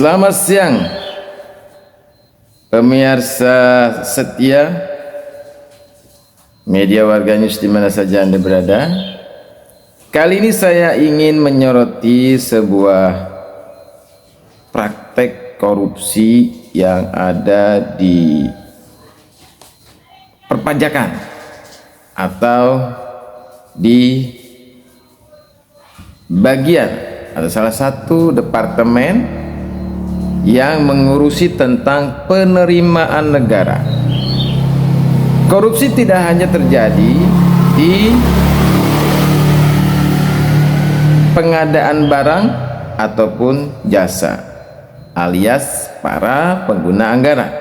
Selamat siang, pemirsa setia media Warga News di mana saja Anda berada. Kali ini saya ingin menyoroti sebuah praktek korupsi yang ada di perpajakan atau di bagian atau salah satu departemen yang mengurusi tentang penerimaan negara. Korupsi tidak hanya terjadi di pengadaan barang ataupun jasa alias para pengguna anggaran.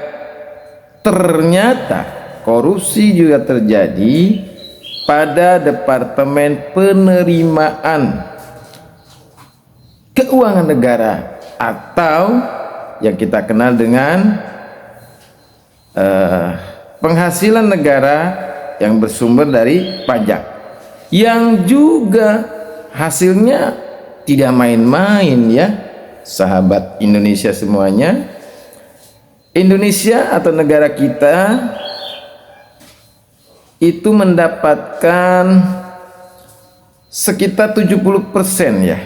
Ternyata korupsi juga terjadi pada departemen penerimaan keuangan negara atau yang kita kenal dengan penghasilan negara yang bersumber dari pajak, yang juga hasilnya tidak main-main ya sahabat Indonesia semuanya. Indonesia atau negara kita itu mendapatkan sekitar 70% ya,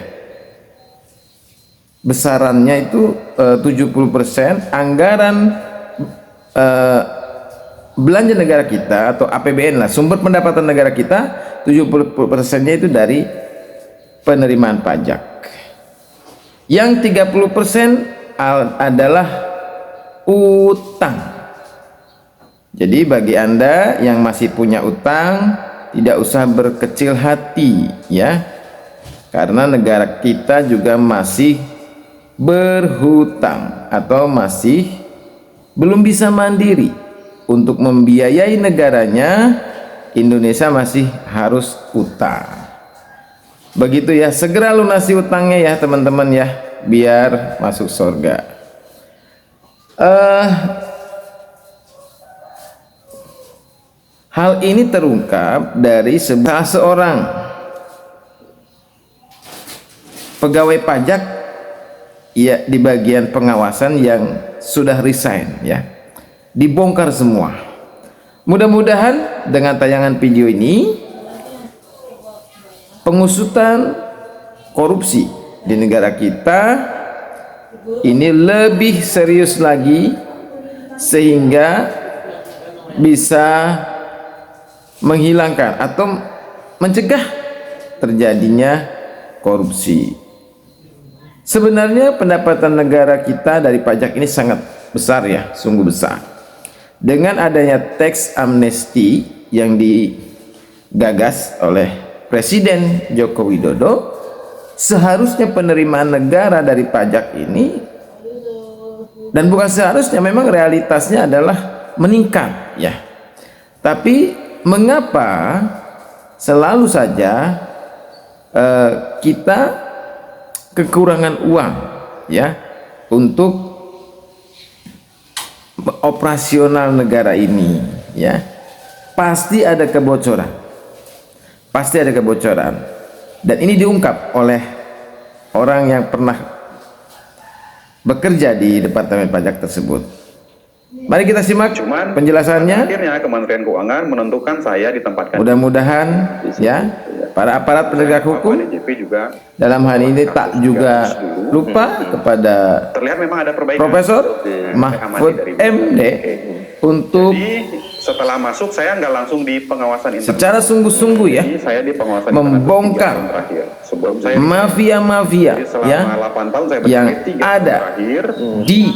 besarannya itu 70% anggaran belanja negara kita atau APBN lah, sumber pendapatan negara kita 70%-nya itu dari penerimaan pajak. Yang 30% adalah utang. Jadi bagi Anda yang masih punya utang, tidak usah berkecil hati ya, karena negara kita juga masih berhutang atau masih belum bisa mandiri untuk membiayai negaranya. Indonesia masih harus utang. Begitu ya, segera lunasi utangnya ya teman-teman ya, biar masuk surga. Hal ini terungkap dari seorang pegawai pajak ya di bagian pengawasan yang sudah resign ya, dibongkar semua. Mudah-mudahan dengan tayangan video ini pengusutan korupsi di negara kita ini lebih serius lagi sehingga bisa menghilangkan atau mencegah terjadinya korupsi. Sebenarnya pendapatan negara kita dari pajak ini sangat besar ya, sungguh besar. Dengan adanya tax amnesty yang digagas oleh Presiden Joko Widodo, seharusnya penerimaan negara dari pajak ini, dan bukan seharusnya, memang realitasnya adalah meningkat ya. Tapi mengapa selalu saja kita kekurangan uang ya untuk operasional negara ini ya? Pasti ada kebocoran, pasti ada kebocoran, dan ini diungkap oleh orang yang pernah bekerja di Departemen Pajak tersebut. Mari kita simak penjelasannya. Akhirnya Kementerian Keuangan menentukan saya ditempatkan. Mudah-mudahan ya para aparat penegak hukum juga dalam hal ini tak juga lupa kepada terlihat memang ada perbaikan. Profesor Mahfud MD untuk setelah masuk saya nggak langsung di pengawasan internal. Secara sungguh-sungguh ya, saya di pengawasan membongkar mafia-mafia ya yang ada di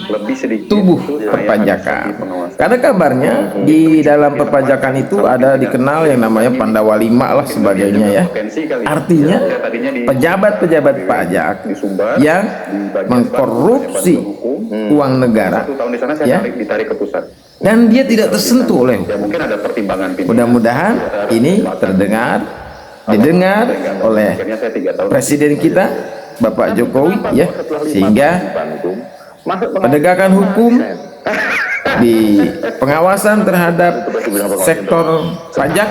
tubuh perpajakan. Karena kabarnya di dalam perpajakan itu ada dikenal yang namanya Pandawa 5 lah sebagainya ya. Artinya pejabat-pejabat pajak yang mengkorupsi uang negara ya, dan dia tidak tersentuh oleh hukum. Mungkin ada pertimbangan. Mudah-mudahan ini didengar oleh Presiden kita Bapak Jokowi ya, sehingga penegakan hukum di pengawasan terhadap sektor pajak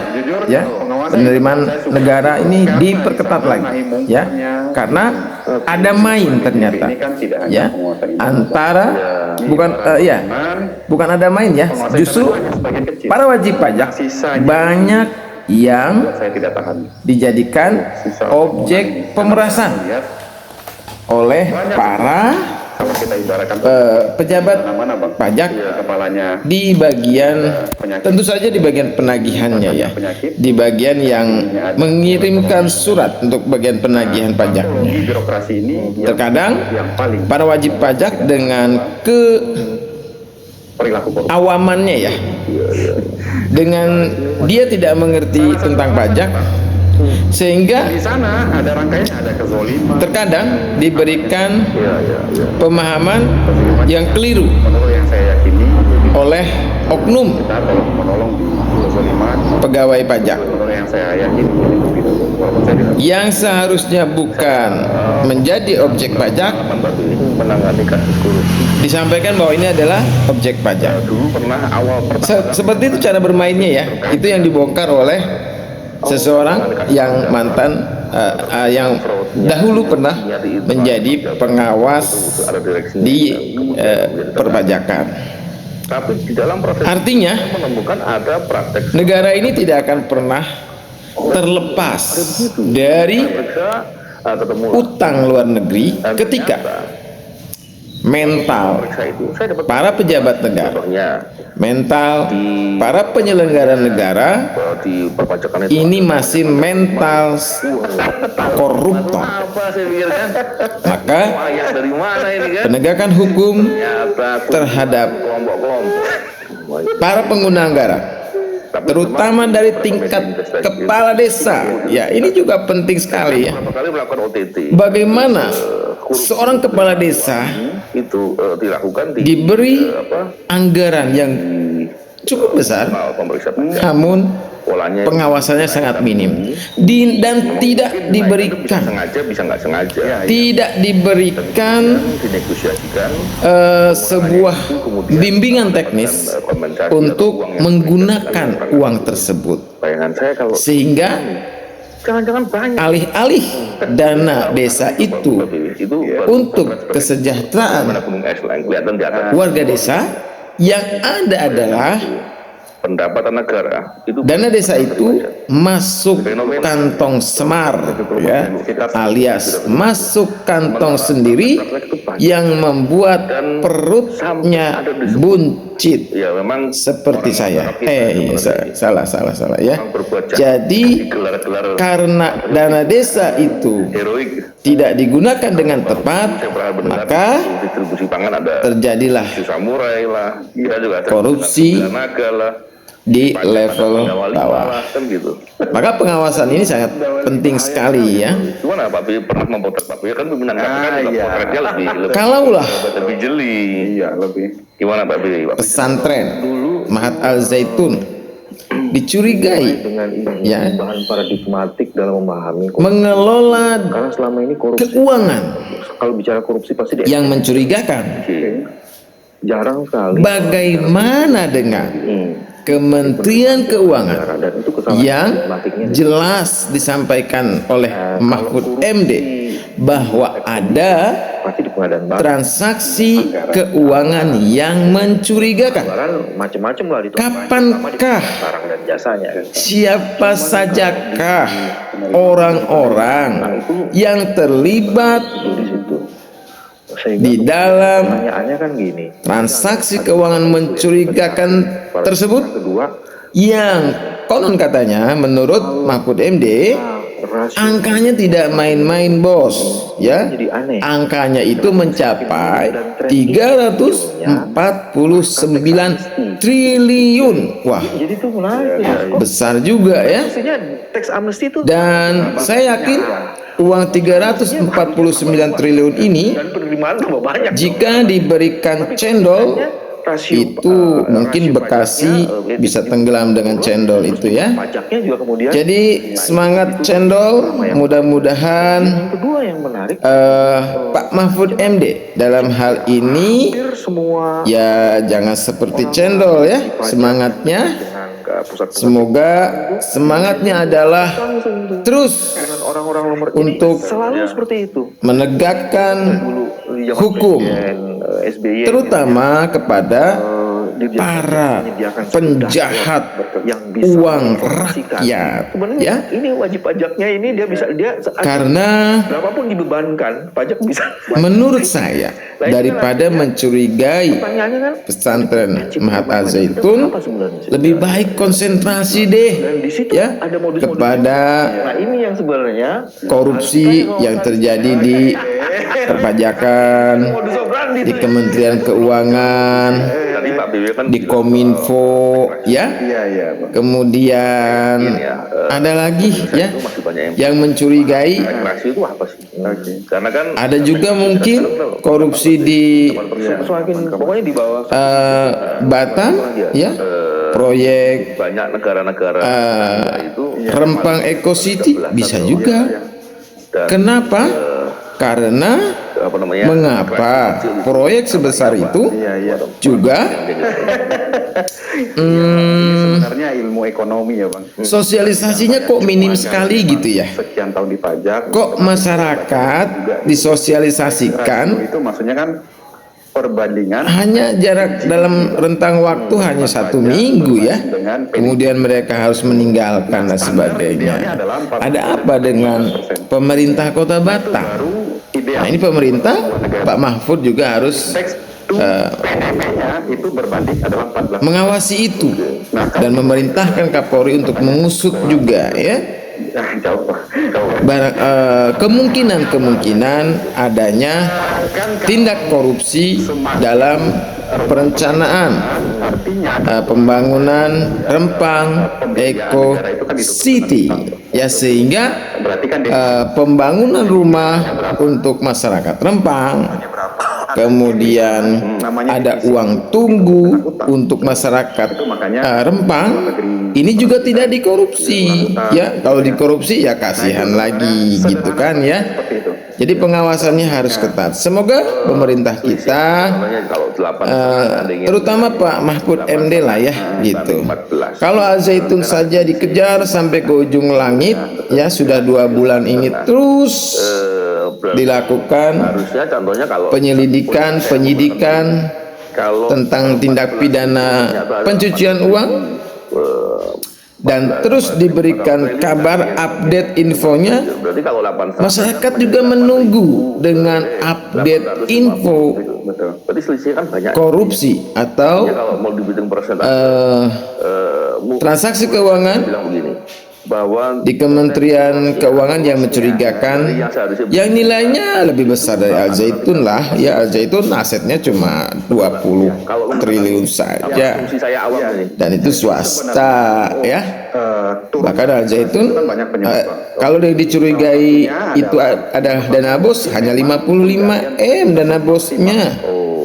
ya, penerimaan negara ini diperketat lagi ya, karena ada main ternyata ini kan tidak hanya ya penguasa internal. antara bukan ya bukan ada main ya, justru Sebagian kecil. para wajib pajak Sisanya banyak yang saya tidak tahan. dijadikan objek pemerasan Lihat, oleh para kalau kita ibaratkan pejabat mana bang? pajak Kepalanya di bagian, tentu saja di bagian penagihannya ya, di bagian yang mengirimkan surat untuk bagian penagihan pajaknya. di birokrasi ini Terkadang yang paling para wajib pajak dengan perilaku korupsi. keawamannya ya, dengan dia tidak mengerti tentang pajak, sehingga Di sana ada rangkaian, ada kezoliman. terkadang diberikan pemahaman yang keliru Menurut yang saya yakini, oleh oknum kita kalau menolong di kezoliman, pegawai pajak menurut yang saya yakini itu tidak. Walaupun saya tidak yang seharusnya bukan menjadi objek pajak menangani kasus korupsi. disampaikan bahwa ini adalah objek pajak. Dulu pernah awal Seperti itu cara bermainnya ya. Itu yang dibongkar oleh seseorang yang mantan yang dahulu pernah menjadi pengawas di perpajakan. tapi di dalam proses Artinya menemukan ada praktek negara ini tidak akan pernah terlepas dari ketemu utang luar negeri ketika mental itu saya dapat para pejabat negara, contohnya mental para penyelenggara negara di perpajakan itu ini masih mental koruptor. apa saya pikirkan Maka ayah dari mana ini kan penegakan hukum ternyata terhadap kelompok-kelompok para pengguna anggaran, terutama dari tingkat kepala desa, ya ini juga penting sekali ya. beberapa kali melakukan OTT Bagaimana seorang kepala desa itu dilakukan di diberi anggaran yang cukup besar, pemeriksa pajak namun polanya pengawasannya sangat minim dan tidak diberikan, sengaja bisa nggak sengaja tidak diberikan dinegosiasikan sebuah bimbingan teknis komentar untuk menggunakan uang tersebut, bayangan saya kalau sehingga jangan-jangan banyak alih-alih dana desa itu itu untuk kesejahteraan mana gunung es lah yang kelihatan di atas warga desa, yang ada adalah pendapatan negara itu dana desa itu masuk kantong semar ya, alias masuk kantong sendiri yang membuat perutnya buncit ya memang seperti saya. Salah ya. berbuat jahat Jadi gelar-gelar karena dana desa itu heroik tidak digunakan dengan tepat, saya pernah mendengar maka distribusi pangan ada terjadilah samurai lah kita juga ada korupsi naga lah di level bawah. lah, kan gitu. Maka pengawasan ini sangat penting sekali ya. Gimana Pak Bi pernah memotret Pak Bi kan pimpinan KPK kan juga potretnya lebih Kalaulah jeli. Iya, lebih. Gimana Pak Bi? pesantren Mahat Al Zaitun dicurigai dengan ini ya bahan paradigmatik dalam memahami mengelola karena selama ini korupsi keuangan kalau bicara korupsi pasti dia yang mencurigakan. jarang sekali Bagaimana dengan Kementerian Keuangan dan itu kesalahan yang paradigmatiknya jelas disampaikan oleh Mahfud MD bahwa ada pasti di pengadaan barang transaksi keuangan yang mencurigakan. macam-macam lah itu Kapankah barang dan jasanya siapa sajakah orang-orang yang terlibat di situ sehingga di dalam pertanyaannya kan gini transaksi keuangan mencurigakan tersebut kedua yang konon katanya menurut Mahfud MD rasio angkanya tidak main-main bos ya, jadi aneh angkanya itu mencapai 349 triliun. Wah, jadi itu menarik ya besar juga ya. maksudnya teks amnesti itu Dan saya yakin uang 349 triliun ini dan penerimaan tambah banyak jika diberikan cendol itu mungkin Bekasi bisa tenggelam dengan cendol itu ya. pajaknya juga kemudian Jadi semangat cendol, mudah-mudahan yang kedua yang menarik Pak Mahfud MD dalam hal ini hampir semua ya jangan seperti cendol ya semangatnya, dengan pusat Semoga semangatnya adalah terus dengan orang-orang nomor untuk selalu seperti itu. menegakkan Dulu zaman hukum, Presiden, SBY terutama kepada para penjahat yang bisa uang menginformasikan. rakyat, Sebenarnya ya, ini wajib pajaknya ini dia bisa karena berapapun dibebankan pajak bisa. menurut saya daripada mencurigai Pertanyaannya kan pesantren Mahat Al-Zaitun, apa sebenarnya? lebih baik konsentrasi deh Dan di situ ya ada modus-modus. kepada Nah ini yang sebenarnya korupsi yang terjadi di perpajakan, modus operandi di Kementerian Keuangan, tadi Pak BW kan di Kominfo, ya. Iya, iya, Bang. Kemudian ada lagi ya masih banyak yang mencurigai. reaksi itu apa sih? Karena kan Ada juga mungkin korupsi di semakin pokoknya di bawah Batam, ya, proyek banyak negara-negara itu Rempang Eco City bisa juga. Kenapa? Karena apa namanya? mengapa proyek sebesar itu juga Sebenarnya ilmu ekonomi ya, Bang. sosialisasinya kok minim sekali gitu ya? Sekian tahun di pajak. Kok masyarakat disosialisasikan Itu maksudnya kan perbandingan hanya jarak dalam rentang waktu hanya 1 minggu ya, kemudian mereka harus meninggalkan dan sebagainya. Ada apa dengan pemerintah Kota Batam? Nah ini pemerintah Pak Mahfud juga harus PDB-nya itu berbanding adalah 14. mengawasi itu dan memerintahkan Kapolri untuk mengusut juga ya. Jauh. Kemungkinan adanya tindak korupsi dalam perencanaan pembangunan Rempang Eco City ya, sehingga pembangunan rumah untuk masyarakat Rempang, kemudian ada uang tunggu untuk masyarakat Rempang, ini juga tidak dikorupsi ya. Kalau dikorupsi ya kasihan lagi gitu kan ya. Jadi pengawasannya harus ketat. Semoga pemerintah kita terutama Pak Mahfud MD lah ya gitu. Kalau Al-Zaitun saja dikejar sampai ke ujung langit ya, sudah 2 bulan ini terus dilakukan penyelidikan, penyidikan tentang tindak pidana pencucian uang, dan terus diberikan kabar update infonya. Masyarakat juga menunggu dengan update info korupsi atau transaksi keuangan di Kementerian Keuangan yang mencurigakan, yang nilainya lebih besar dari Al-Zaitun lah ya. Al-Zaitun asetnya cuma 20 triliun saja dan itu swasta ya. Bahkan Al-Zaitun kalau dia dicurigai itu ada dana bos, hanya 55 M dana bosnya.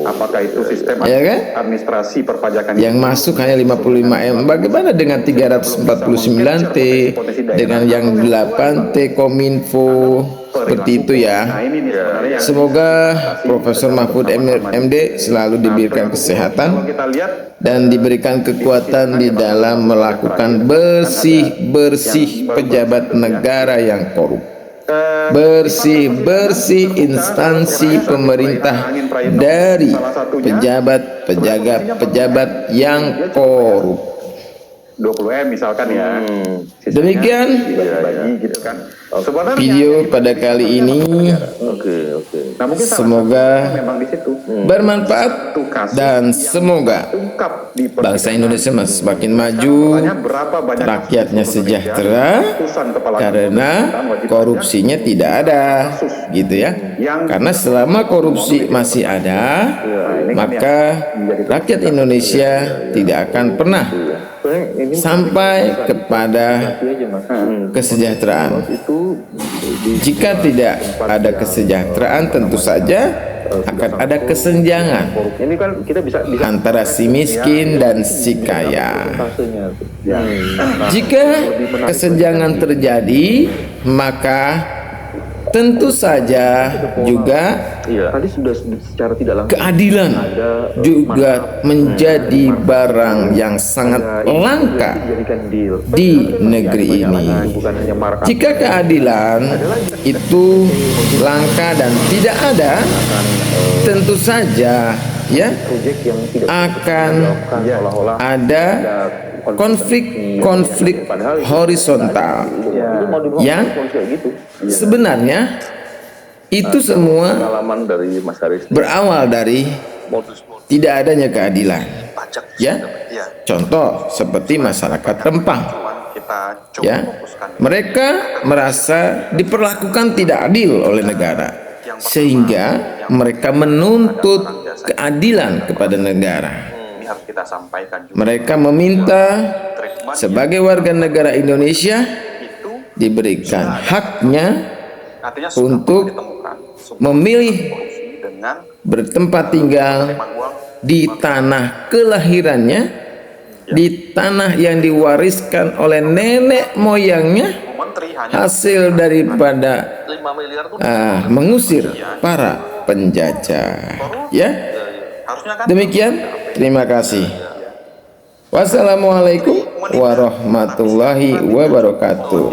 Apakah itu sistem ya kan? administrasi perpajakan yang masuk hanya 55 M? Bagaimana dengan 349 T, dengan yang 8 T Kominfo, seperti itu ya. Semoga Profesor Mahfud MD selalu diberikan kesehatan dan diberikan kekuatan di dalam melakukan bersih-bersih pejabat negara yang korup, bersih-bersih instansi pemerintah dari pejabat yang korup. 20 M misalkan ya. Demikian Gitu kan. video pada kali ini. Nah, mungkin semoga memang di situ bermanfaat dan semoga bangsa Indonesia semakin maju, rakyatnya sejahtera karena korupsinya tidak ada gitu ya. Karena selama korupsi masih ada, maka rakyat Indonesia tidak akan pernah sampai kepada kesejahteraan. Jika tidak ada kesejahteraan, tentu saja akan ada kesenjangan antara si miskin dan si kaya. Jika kesenjangan terjadi, maka Tentu saja juga Tadi sudah secara tidak langsung keadilan juga menjadi barang yang sangat langka di negeri ini. Jika keadilan itu langka dan tidak ada, tentu saja ya akan ada konflik horizontal yang sebenarnya itu semua dari Mas Haris berawal dari tidak adanya keadilan. Ya, contoh seperti masyarakat Rempang. Ya, mereka merasa diperlakukan tidak adil oleh negara, sehingga mereka menuntut keadilan kepada negara. Mereka meminta sebagai warga negara Indonesia diberikan haknya untuk memilih bertempat tinggal di tanah kelahirannya, di tanah yang diwariskan oleh nenek moyangnya, hasil daripada mengusir para penjajah. Ya, demikian. Terima kasih. Wassalamualaikum warahmatullahi wabarakatuh.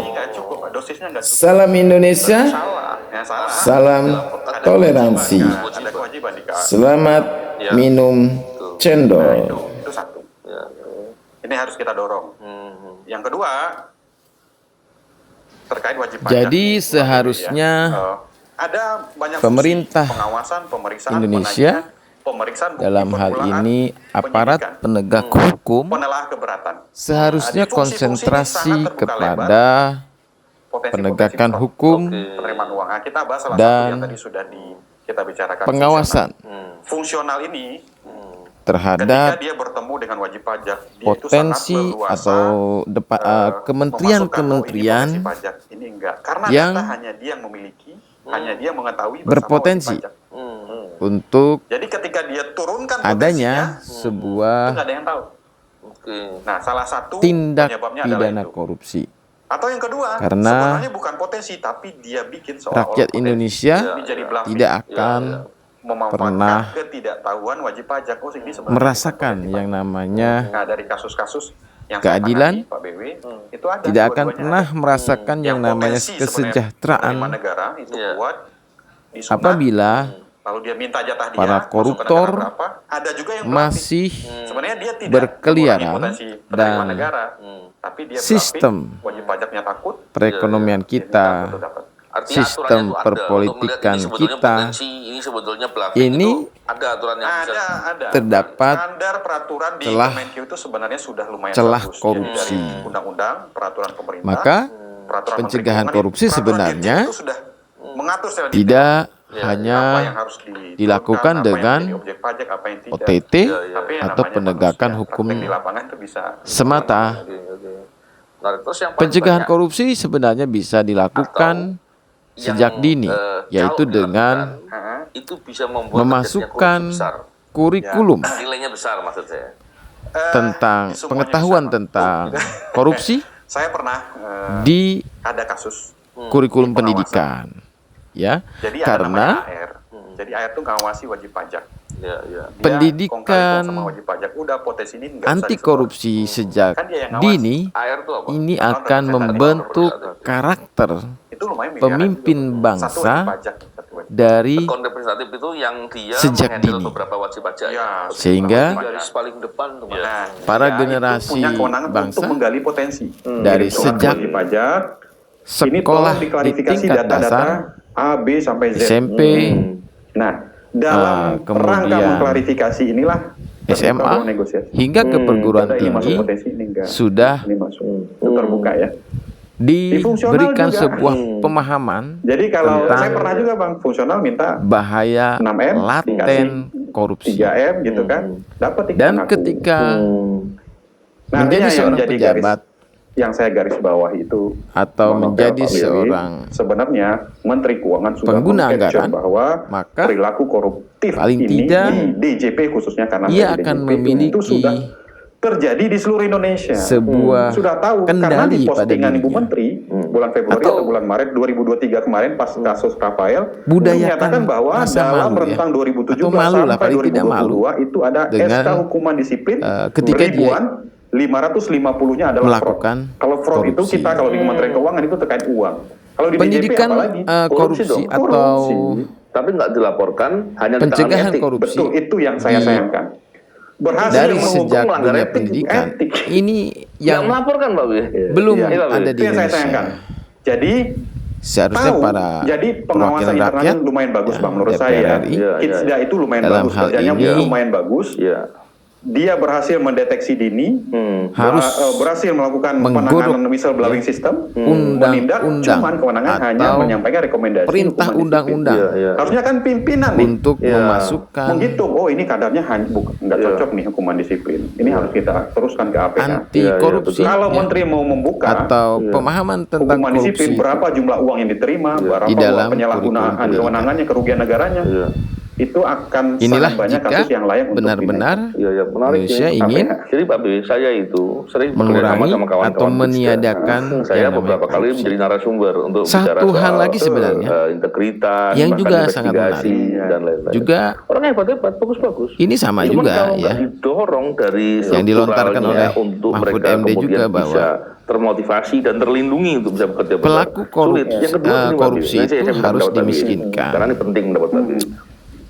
Salam Indonesia, salam toleransi. Selamat minum cendol. Itu satu. Ini harus kita dorong. Yang kedua, terkait wajib pajak. Jadi seharusnya ada banyak pemerintah pengawasan, pemeriksaan, Indonesia pemeriksaan bukti dalam hal permulaan, ini aparat penegak hukum penelaah keberatan. seharusnya konsentrasi kepada penegakan hukum Penerimaan uang. Nah, kita bahas salah dan satu yang tadi sudah kita bicarakan. pengawasan Fungsional ini terhadap ketika dia bertemu dengan wajib pajak, dia potensi itu sangat leluasa, atau kementerian-kementerian memasukkan, oh, ini pajak, ini enggak. Karena yang data hanya dia yang memiliki, hanya dia mengetahui bersama berpotensi wajib pajak. untuk Jadi ketika dia turunkan adanya potensinya, itu sebuah nggak ada yang tahu. Nah, salah satu tindak penyebabnya adalah pidana itu. korupsi. Atau yang kedua, Karena sebenarnya bukan potensi, tapi dia bikin seolah-olah rakyat potensi. Indonesia Ini jadi bluffing. tidak akan Memanfaatkan pernah ketidaktahuan wajib pajak. Oh, ini sebenarnya merasakan bukan wajib yang pajak. namanya Nah, dari kasus-kasus yang keadilan, saya tangani, Pak BW, itu ada tidak akan dua-duanya pernah ada. merasakan yang namanya potensi sebenarnya kesejahteraan penerimaan negara itu kuat, disunat, apabila lalu dia minta jatah dia, para masuk ke koruptor negara berapa. Ada juga yang masih sebenarnya dia tidak berkeliaran mengurangi potensi penerimaan dan negara, tapi dia sistem bluffing, wajib pajaknya takut, perekonomian kita, Artinya sistem aturannya itu ada. perpolitikan Untuk melihat kita ini sebetulnya bluffing ini itu ada aturan yang bisa ada. terdapat Standar peraturan di celah- Kemenq itu sebenarnya sudah lumayan celah bagus. Jadi korupsi. dari undang-undang, peraturan pemerintah, Maka peraturan pencegahan menteri korupsi keuangan, sebenarnya peraturan Dirjen itu sudah mengatur secara detail tidak apa hanya yang harus diturunkan, dilakukan apa yang dengan menjadi objek pajak, apa yang tidak. OTT Tapi yang atau namanya penegakan manusia, hukum praktek di lapangan itu bisa semata. Nah, terus yang paling Pencegahan banyak, korupsi sebenarnya bisa dilakukan sejak dini, yaitu kalau dengan dilakukan, itu bisa membuat memasukkan terjadinya korupsi besar. kurikulum Nilainya besar maksud saya. tentang semuanya pengetahuan besar. tentang korupsi Saya pernah di ada kasus. kurikulum Di pendidikan, ya, Jadi ada karena namanya AR. Jadi AR itu ngawasi wajib pajak. Ya, ya. Dia pendidikan kong kali kong sama wajib pajak. Udah potensi ini nggak usah anti disetor. korupsi sejak Kan dia yang ngawasi. dini AR itu apa? ini akan membentuk karakter Itu lumayan miliaran pemimpin juga. Satu bangsa wajib pajak, satu wajib. dari Akun representatif itu yang dia sejak menghandle dini. beberapa wajib pajak. Ya, Sehingga di garis paling depan tuh. Mas. Nah, para dia generasi itu punya kewenangan bangsa untuk menggali potensi. dari Direktorat sejak wajib pajak ini sekolah tolong di diklarifikasi tingkat data-data dasar, A, B sampai Z. SMP, Nah, dalam kemudian rangka mengklarifikasi inilah terbuka SMA, ruang negosiasi. hingga ke perguruan Data ini masuk tinggi potensi ini enggak. sudah Ini masuk. Itu terbuka ya. diberikan juga. sebuah pemahaman Jadi kalau tentang saya pernah juga Bang, fungsional minta bahaya 6M laten dikasih korupsi. 3M gitu kan. Dapat ikan Dan aku. ketika Nah, menjadi artinya yang seorang jadi pejabat yang saya garis bawah itu atau Bang Novel, menjadi Pak Willy, seorang sebenarnya Menteri Keuangan sudah pengguna meng-capture anggaran, bahwa maka perilaku koruptif paling ini tidak di DJP khususnya karena ia saya di akan DJP itu memiliki sudah terjadi di seluruh Indonesia. sebuah Sudah tahu karena di kendali pada postingan Ibu dirinya. Menteri bulan Februari atau bulan Maret 2023 kemarin pas kasus Rafael Budayakan menyatakan bahwa rasa dalam malu, ya. rentang 2017 Atau malu lah, sampai paling tidak malu 2022 itu ada dengan, SK hukuman disiplin ketika dia ribuan, 550-nya adalah melakukan fraud. Kalau fraud itu korupsi. kita kalau di Kementerian Keuangan itu terkait uang. Kalau di pendidikan BJP apalagi? korupsi dong. atau Tapi nggak dilaporkan, hanya di tangan pencegahan etik. korupsi Betul, itu yang saya sayangkan. Berhasil dari menghukum sejak melanggar dunia etik, pendidikan ini Yang yang melaporkan Pak Wi. belum Iya, ada itu di yang saya sayangkan. Indonesia. Jadi Seharusnya tahu, para jadi pengawasan perwakilan internalnya rakyat lumayan bagus ya, Bang menurut DPR saya. RI, Kidsda itu lumayan dalam bagus, hal kerjanya ini lumayan bagus. Iya. Dia berhasil mendeteksi dini, harus berhasil melakukan menggodok penanganan whistleblowing system, undang-undang menindak, cuman kewenangan hanya atau menyampaikan rekomendasi perintah hukuman undang-undang disiplin. Iya. Harusnya kan pimpinan nih untuk memasukkan menghitung, oh ini kadarnya nggak cocok nih hukuman disiplin. Ini harus kita teruskan ke APK. anti korupsi Kalau ya, menteri mau membuka atau pemahaman tentang hukuman disiplin, korupsi berapa jumlah uang yang diterima, berapa Di dalam penyalahgunaan kurikulum kewenangannya, kerugian negaranya, itu akan inilah sangat banyak jika kasus yang layak untuk benar-benar Iya, menarik Indonesia ini. ingin Jadi Pak B, saya itu sering mengurangi bekerjasama sama kawan-kawan atau Kidsda. meniadakan Saya yang namanya beberapa kali korupsi. menjadi narasumber untuk Satu bicara hal soal lagi sebenarnya integritas, yang bahkan juga sangat investigasi, menarik. dan lain-lain. Juga Orangnya hebat-hebat, bagus-bagus. ini sama Cuman juga kalau ya nggak didorong dari yang dilontarkan strukturalnya oleh untuk Mahfud mereka MD kemudian juga bahwa bisa termotivasi dan terlindungi untuk bisa bekerja benar. pelaku Sulit. Yang kedua, ini, Pak B. korupsi Nah, itu saya minta harus pendapat Pak B. dimiskinkan. Karena ini penting pendapat Pak B.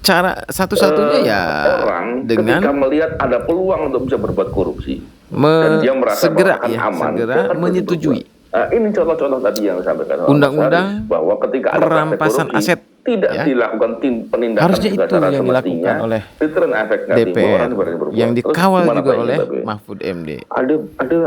cara satu-satunya ya Orang dengan ketika melihat ada peluang untuk bisa berbuat korupsi dan dia merasa segera bahwa akan ya aman, segera dia akan menyetujui berbuat. Ini contoh-contoh tadi yang disampaikan oleh Mas undang-undang Haris, bahwa ketika ada praktek perampasan korupsi, aset tidak ya. dilakukan penindakan Harusnya itu secara yang semestinya, dilakukan oleh return efek negatif, DPR orang berani berbuat. yang Terus dikawal gimana juga Pak ini, oleh Pak B? Mahfud MD. Ada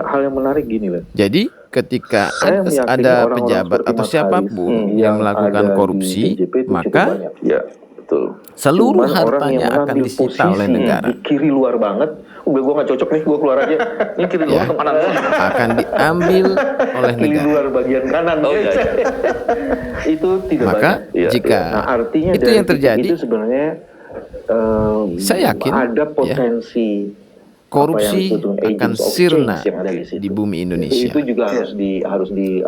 hal yang menarik gini loh. Jadi ketika Saya meyakini ada orang-orang pejabat seperti atau Mas siapapun Haris, yang yang melakukan ada di korupsi, BJP itu cukup maka banyak. Ya, betul. seluruh Cuman orang hartanya yang akan mengambil disita oleh posisi negara, di kiri luar banget, udah gue nggak cocok nih, gue keluar aja. Ini kiri luar Ya. atau kanan? akan diambil oleh Kiri negara. luar bagian kanan. Oh, iya, iya. Itu tidak Maka banyak. Iya, jika Nah, artinya itu dari yang terjadi, itu sebenarnya saya yakin, ada ya, potensi korupsi akan sirna yang ada di situ. di bumi Indonesia. Itu juga harus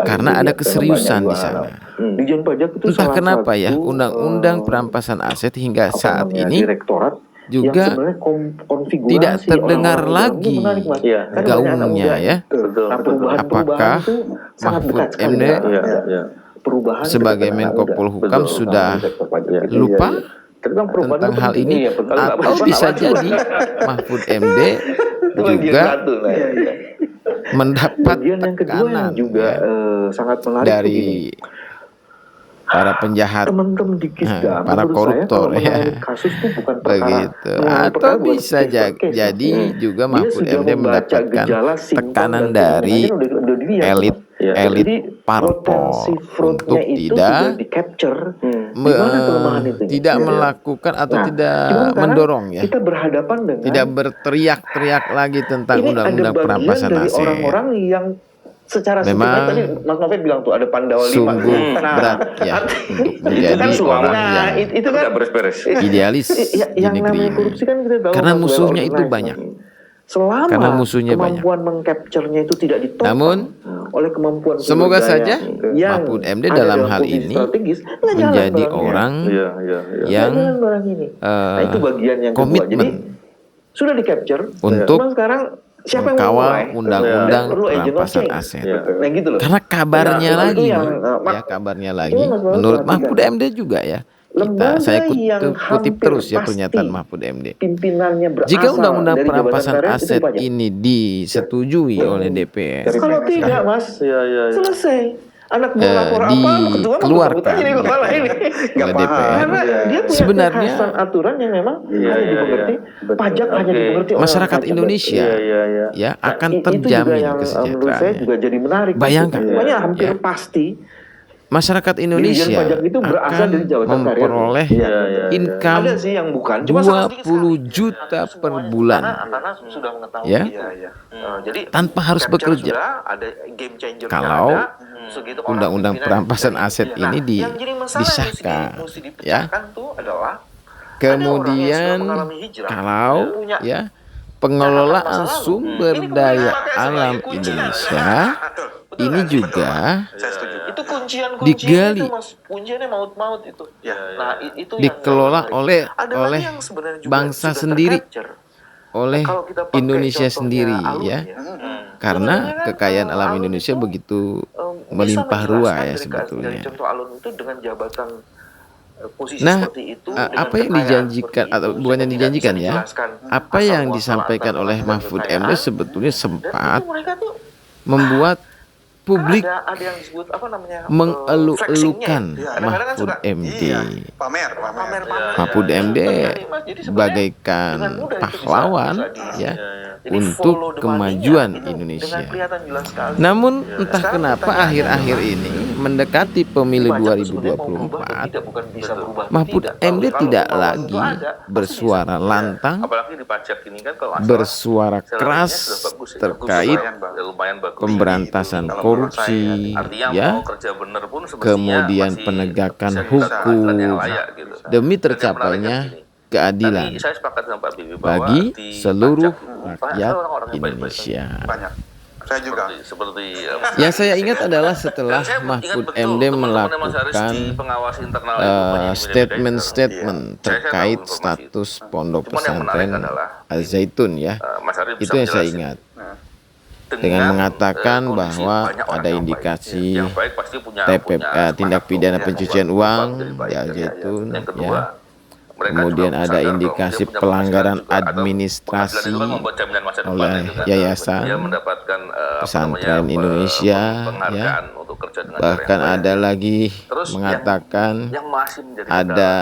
Karena ada keseriusan di sana. Dijen pajak itu Entah salah kenapa ya, satu, undang-undang perampasan aset hingga saat ini direktorat juga yang sebenarnya konfigurasi tidak terdengar orang-orang lagi dalam itu menarik, Mas. Iya. Kan banyak anak gaungnya muda. ya. Betul. Nah, perubahan-perubahan Apakah itu sangat Mahfud dekat sekali MD dengan Iya, anak muda. iya. Perubahan sebagai dekat dengan Menko anak muda. Polhukam Betul. sudah Di sektor pajak Iya, itu. lupa Tapi kan perubahan tentang itu hal penting. ini, Iya, betul. Nggak atau apa-apa, bisa nggak jadi Mahfud MD Itu bagian juga satu, nah, iya. mendapat Bagian yang kedua yang tekanan juga ya, sangat menarik dari tuh gini. para penjahat, Teman-teman di Kidsda, para menurut koruptor, saya kalau ya. menangani kasus itu bukan perkara begitu. menangani Atau perkara bukan bisa case per case, jadi Mas. juga Dia Mahfud sudah MD membaca mendapatkan gejala, simptom, tekanan dan dari fenomena udah dilihat, elit Mas. Ya. elit Jadi parpol potensi fraudnya untuk itu tidak sudah di capture. Di mana kelemahan itu? tidak Ya. melakukan atau Nah, tidak cuman sekarang mendorong ya, Kita berhadapan dengan tidak berteriak-teriak lagi tentang ini undang-undang ada bagian perampasan dari aset. orang-orang yang secara Memang sistematis tadi Mas Novel bilang tuh ada Pandawa 5. Sungguh berat ya untuk menjadi kan orang nah, yang itu kan Udah beres-beres. idealis yang di negeri namanya ini. korupsi kan kita tahu Karena Mas, musuhnya well itu organized. banyak. Selama Karena musuhnya kemampuan mengcapture-nya itu tidak ditopang Namun, oleh kemampuan semoga sumber daya saja yang Mahfud MD ada dalam hal posisi ini strategis, nggak jalan menjadi barangnya. orang Iya, iya, iya. yang Nggak jalan barang ini. Nah, itu bagian yang kedua. Jadi komitmen sudah di capture untuk cuman sekarang siapa yang mengkawal mulai? undang-undang Perlu agent of perampasan change. aset. Iya. Nah gitu loh. Karena kabarnya Nah, itu lagi, yang, ya kabarnya lagi, Mas Bapak menurut perhatikan. Mahfud MD juga ya. Lembaga Saya yang kutip hampir terus ya pasti pernyataan Mahfud MD. pimpinannya berasal Jika undang-undang dari jabatan perampasan karya, itu aset dipajak. ini disetujui oleh DPR, Kalau tidak, Mas, Iya, iya, iya. selesai. Anak buah lapor apa, ketua mah dikeluarkan takut aja nih kepala ini. oleh DPR. Karena dia punya Sebenarnya kekhasan aturan yang memang Iya, hanya iya, dimengerti, iya. pajak hanya Oke. dimengerti oleh Masyarakat pajak. Indonesia Iya, iya, iya. ya Nah, akan itu juga terjamin yang menurut saya kesejahteraannya. juga jadi menarik. Bayangkan, Makanya hampir ya. pasti Masyarakat Indonesia Dirjen pajak itu berasal akan dari jabatan karya. memperoleh Iya, iya, iya. income ada sih yang bukan, cuma sangat sedikit 20 sekali. juta per bulan Karena sudah mengetahui. Ya. Iya, iya. Jadi tanpa harus capture bekerja. sudah, ada game changer Kalau segitu orang undang-undang pimpinan perampasan dari- aset Nah, ini yang jadi masalah yang disahkan, mesti ya. dipecahkan tuh adalah Kemudian ada orang yang sudah mengalami hijrah, kalau punya ya pengelolaan sumber daya alam Indonesia ini juga Itu kuncian digali, itu, Mas. Kunciannya maut-maut itu. Nah, itu dikelola oleh yang sebenarnya juga bangsa sudah sendiri, tercapture. oleh Kalau kita pakai Indonesia contohnya sendiri alun ya. Karena Kekayaan alam alun Indonesia itu, begitu bisa melimpah ruah menjelaskan ya dari sebetulnya. contoh alun itu dengan jabatan posisi Nah, seperti itu, dengan apa yang kekayaan dijanjikan seperti atau itu, bukan yang sehingga dijanjikan bisa ya, dijelaskan apa yang asal-muasal disampaikan harta oleh dan Mahfud MD kekayaan. sebetulnya Dan sempat itu mereka tuh membuat publik ada yang disebut apa namanya, mengeluh-elukan Kadang-kadang kan Mahfud suka MD. pamer. Mahfud MD Mas. Jadi sebenarnya bagaikan dengan mudah itu pahlawan bisa ya Jadi untuk follow the kemajuan money-nya itu Indonesia. dengan kelihatan jelas sekali. Namun entah Sekarang kenapa pertanyaannya akhir-akhir adalah, ini mendekati pemilu dibaca tuh sebenarnya mau berubah atau 2024, tidak, bukan bisa berubah atau Mahfud tidak. MD Kalau tidak kemauan lagi itu ada, pasti bersuara bisa. lantang, Apalagi di pajak ini kan kalau nggak salah, bersuara salarinya keras sudah bagus ya. terkait lumayan bagus. pemberantasan korupsi Artinya ya, mau kerja bener pun semestinya kemudian masih penegakan bisa hukum dilakukan yang layak, gitu. demi Dan yang menarik tercapainya kan gini, keadilan tadi saya sepakat dengan Pak Bibi bahwa bagi di seluruh pajak rakyat orang-orang yang baik-baik. Indonesia. Banyak. Saya juga. Seperti Yang saya ingat adalah setelah Dan saya ingat Mahfud betul MD teman-teman Mas Haris melakukan di pengawas internal itu banyak statement-statement Saya terkait tahu informasi status pondok Cuman yang menarik pesantren adalah, Al-Zaitun ya, Mas Haris bisa itu yang saya menjelasin. ingat. Dengan mengatakan kondisi bahwa banyak orang ada yang indikasi baik. Yang baik pasti punya tindak pidana pencucian uang di ya. Al-Zaitun Yang kedua, ya. mereka Kemudian juga ada sadar indikasi bahwa dia punya pelanggaran penghasilan juga, atau administrasi penghasilan itu kan membuat jaminan masa depan oleh itu kan. yayasan Dia mendapatkan pesantren Indonesia ya. untuk kerja dengan Bahkan cara yang ada baik. lagi Terus mengatakan yang masih menjadi ada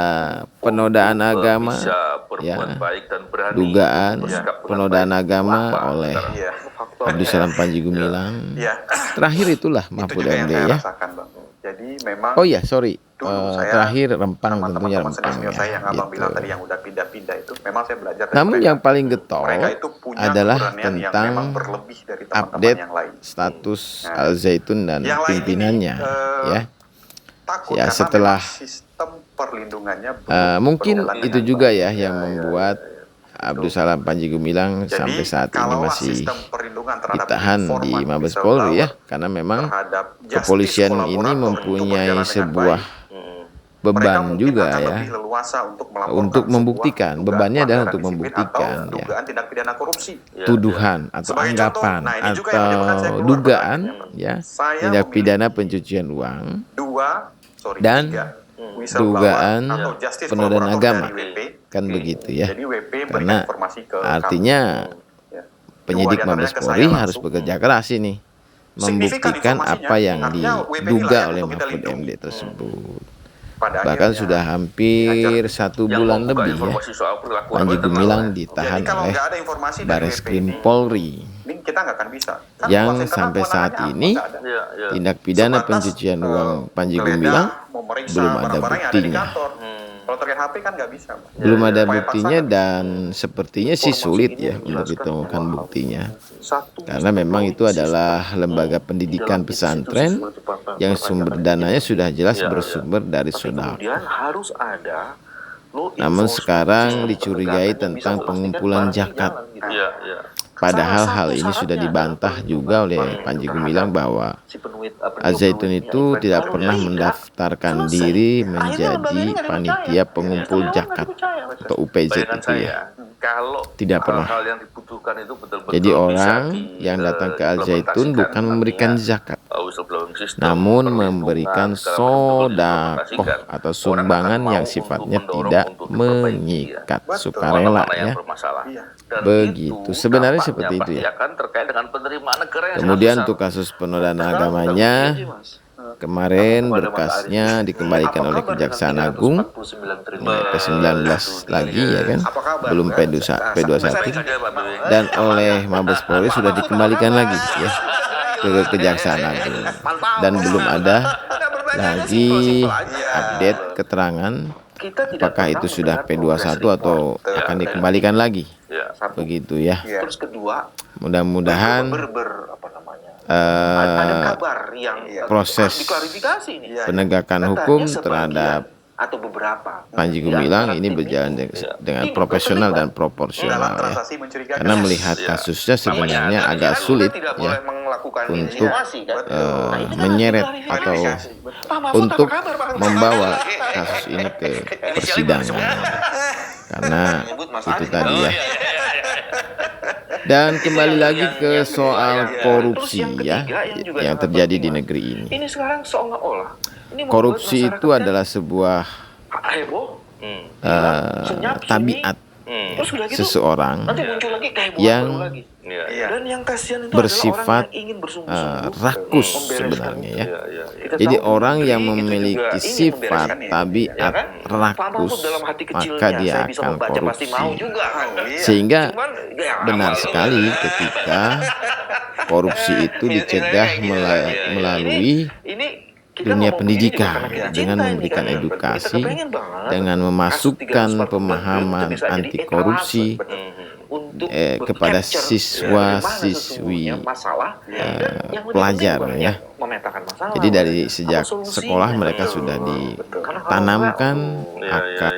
penodaan untuk agama bisa berbuat ya, baik dan berani dugaan bersikap dengan penodaan baik. agama Apa oleh sekarang? Iya. Faktor Abdus Salam Panji Gumilang. Iya. Terakhir itulah Itu Mahfud juga yang MD saya ya. rasakan, Bang. Jadi memang Oh iya, sorry. dulu saya Terakhir Rempang sama tentunya teman-teman Rempang senior ya. saya yang abang bilang Gitu. tadi yang udah pindah-pindah itu memang saya belajar dari Namun mereka. yang paling getol Mereka itu punya adalah keberanian yang tentang memang berlebih dari teman-teman update yang lain. status Nah, Al-Zaitun dan yang lain ini, pimpinannya ya. Takut Ya, karena setelah, memang sistem perlindungannya belum mungkin berjalan itu dengan juga baik. ya yang membuat Abdus Salam Panji Gumilang Jadi, sampai saat ini kalaulah masih sistem perlindungan terhadap ditahan di informan Mabes whistleblower Polri ya, karena memang terhadap justice kepolisian ini kolaborator itu mempunyai berjalan dengan sebuah baik, mereka beban mungkin juga akan ya lebih leluasa untuk melaporkan untuk sebuah membuktikan. dugaan Bebannya adalah pelanggaran untuk disiplin membuktikan atau ya, dugaan tindak pidana korupsi. tuduhan atau Sebagai anggapan contoh, nah ini juga yang menyebabkan saya atau keluar dugaan bertanya. ya Saya tindak memilih pidana pencucian uang dan tiga whistleblower dugaan atau justice penodaan collaborator agama. dari WP. Kan begitu ya. Jadi WP berikan Karena informasi ke artinya kami. Ya. penyidik Dua diantaranya Mabes ke Polri saya harus langsung. bekerja keras ini membuktikan informasinya. apa yang Artinya WP ini diduga layak oleh untuk kita Mahfud lindungi. MD tersebut. Pada Bahkan akhirnya, sudah hampir 1 bulan lebih ya Panji Gumilang ditahan jadi kalau oleh nggak ada informasi dari Baris WP Krim ini, Polri ini kita nggak akan bisa. Kan yang kuasa internal sampai saat kewenangannya apa? ini Nggak ada. tindak pidana Sebatas, pencucian uang Panji geledah, Gumilang memeriksa belum ada barang-barang yang ada di buktinya. kantor. Kalau terkait HP kan nggak bisa. Pak. Belum ada Upaya buktinya paksa, dan sepertinya sih sulit ya untuk ditemukan buktinya. Karena memang itu adalah lembaga pendidikan pesantren yang sumber dananya sudah jelas bersumber dari saudara. Kemudian harus ada Namun sekarang dicurigai tentang pengumpulan zakat. Padahal hal ini sudah dibantah juga oleh Panji Gumilang bahwa Al-Zaitun itu tidak pernah mendaftarkan diri menjadi panitia pengumpul zakat atau UPZ itu ya. Tidak pernah. Jadi orang yang datang ke Al-Zaitun bukan memberikan zakat, namun memberikan sodakoh atau sumbangan yang sifatnya tidak mengikat, sukarela ya. Begitu, sebenarnya seperti itu ya. Kemudian untuk kasus penodaan agamanya, kemarin berkasnya dikembalikan oleh Kejaksaan Agung ke-19 lagi ya kan, belum P21, dan oleh Mabes Polri sudah dikembalikan lagi ya ke Kejaksaan Agung, dan belum ada lagi update keterangan apakah itu sudah P21 atau akan dikembalikan lagi. Begitu ya. Terus kedua, mudah-mudahan ada kabar yang proses diklarifikasi nih. penegakan hukum terhadap atau beberapa. Panji Gumilang ini berjalan dengan profesional dan proporsional ya. Karena melihat kasusnya sebenarnya agak sulit ya untuk menyeret atau untuk membawa kasus ini ke persidangan. Karena itu tadi ya. Dan kembali lagi ke soal korupsi ya yang terjadi di negeri ini. Ini sekarang seolah-olah Korupsi itu adalah sebuah heboh, tabiat terus udah gitu, seseorang nanti muncul lagi kehebohan yang baru lagi. Dan yang kasihan itu bersifat adalah orang yang ingin bersungguh-sungguh rakus membereskan sebenarnya ya. Kita Jadi tahu orang yang itu memiliki juga ingin sifat membereskan tabiat ya kan? Pak rakus, Mahfud dalam hati kecilnya, maka dia saya bisa akan membaca pasti korupsi. mau juga. Sehingga Cuman, ya, benar awal- sekali ketika korupsi itu dicegah melalui ini kita dunia ngomong pendidikan begini juga karena kita dengan cinta ini memberikan kan. edukasi, Kita kepengen banget dengan kasus memasukkan 340 pemahaman itu bisa jadi anti korupsi untuk kepada capture siswa-siswi sesungguhnya masalah yang lebih pelajar penting bukan ya. memetakan masalah. Jadi dari Apa sejak solusinya? sekolah mereka sudah Karena kalau ditanamkan enggak, akan